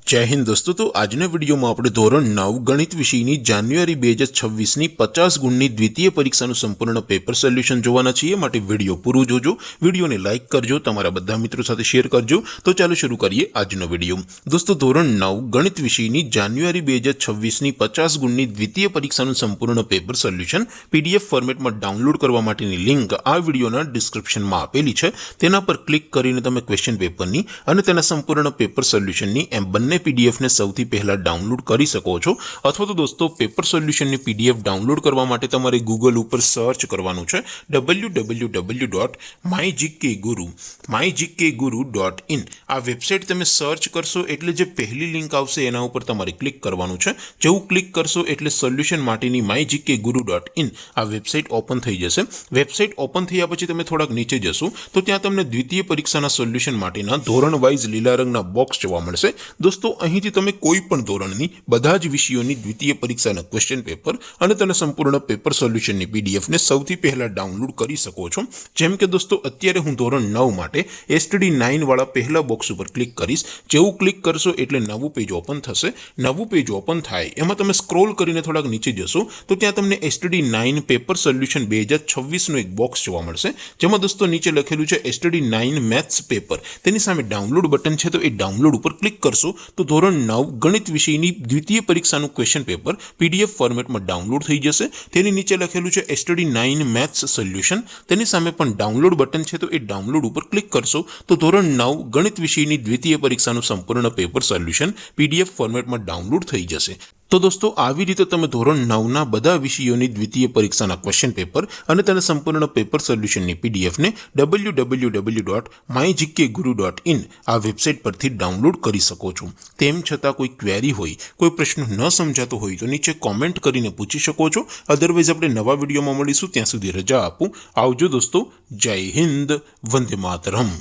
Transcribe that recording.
जय हिंद दोस्तों। तो आजना वीडियो में આપણે ધોરણ 9 ગણિત વિષયની જાન્યુઆરી 2026 ની 50 ગુણની દ્વિતીય પરીક્ષાનું સંપૂર્ણ પેપર સોલ્યુશન જોવાના છીએ। માટે વિડિયો પૂરો જોજો, વિડિયોને લાઈક કરજો, તમારા બધા મિત્રો સાથે શેર કરજો। તો ચાલો શરૂ કરીએ આજનો વિડિયો। દોસ્તો ધોરણ 9 ગણિત વિષયની જાન્યુઆરી 2026 ની 50 ગુણની દ્વિતીય પરીક્ષાનું સંપૂર્ણ પેપર સોલ્યુશન પીડીએફ ફોર્મેટમાં ડાઉનલોડ કરવા માટેની લિંક આ વિડિયોના ડિસ્ક્રિપ્શનમાં આપેલી છે। તેના પર ક્લિક કરીને તમે ક્વેશ્ચન પેપરની અને તેના સંપૂર્ણ પેપર સોલ્યુશનની એમ બંને पीडीएफ ने સૌથી પહેલા ડાઉનલોડ કરી શકો છો। અથવા તો દોસ્તો પેપર સોલ્યુશનની પીડીએફ ડાઉનલોડ કરવા માટે તમારે ગૂગલ ઉપર સર્ચ કરવાનું છે www.mygkguru.in। આ વેબસાઇટ તમે સર્ચ કરશો એટલે જે પહેલી લિંક આવશે એના ઉપર તમારે ક્લિક કરવાનું છે। જેવું ક્લિક કરશો એટલે સોલ્યુશન માટેની mygkguru.in આ વેબસાઇટ ઓપન થઈ જશે। વેબસાઇટ ઓપન થયા પછી તમે થોડાક નીચે જશો તો ત્યાં તમને દ્વિતીય પરીક્ષાના સોલ્યુશન માટેના ધોરણ વાઇઝ લીલા રંગના બોક્સ જોવા મળશે। दोस्तों અહીંથી તમે કોઈ પણ ધોરણની બધા જ વિષયોની દ્વિતીય પરીક્ષાના ક્વેશ્ચન પેપર અને તેના સંપૂર્ણ પેપર સોલ્યુશનની પીડીએફ ને સૌથી પહેલા ડાઉનલોડ કરી શકો છો। જેમ કે દોસ્તો અત્યારે હું ધોરણ 9 માટે STD 9 વાળા પહેલા બોક્સ ઉપર ક્લિક કરીશ। જેવું ક્લિક કરશો એટલે નવું પેજ ઓપન થશે। નવું પેજ ઓપન થાય એમાં તમે સ્ક્રોલ કરીને થોડાક નીચે જશો તો ત્યાં તમને STD 9 પેપર સોલ્યુશન 2026 નો એક બોક્સ જોવા મળશે। જેમાં દોસ્તો નીચે લખેલું છે STD 9 મેથ્સ પેપર। તેની સામે ડાઉનલોડ બટન છે તો એ ડાઉનલોડ ઉપર ક્લિક કરશો तो ધોરણ 9 ગણિત વિષયની દ્વિતીય પરીક્ષાનું ક્વેશ્ચન પેપર પીડીએફ ફોર્મેટમાં ડાઉનલોડ થઈ જશે। તેની નીચે લખેલું છે STD 9 મેથ્સ સોલ્યુશન। તેની સામે પણ ડાઉનલોડ બટન છે તો એ ડાઉનલોડ ઉપર ક્લિક કરશો તો ધોરણ 9 ગણિત વિષયની દ્વિતીય પરીક્ષાનું સંપૂર્ણ પેપર સોલ્યુશન પીડીએફ ફોર્મેટમાં ડાઉનલોડ થઈ જશે। तो दोस्तों આવી રીતે તમે ધોરણ 9 ના બધા વિષયોની દ્વિતીય પરીક્ષાના ક્વેશ્ચન પેપર અને તેના સંપૂર્ણ પેપર સોલ્યુશનની પીડીએફ ને www.mygkguru.in આ વેબસાઇટ પરથી ડાઉનલોડ કરી શકો છો। તેમ છતાં કોઈ ક્વેરી હોય, કોઈ પ્રશ્ન ન સમજાતો હોય તો નીચે કોમેન્ટ કરીને પૂછી શકો છો। અધરવાઇઝ આપણે નવા વિડીયોમાં મળીશું, ત્યાં સુધી રજા આપું। આવજો દોસ્તો। જય હિન્દ, વંદે માતરમ।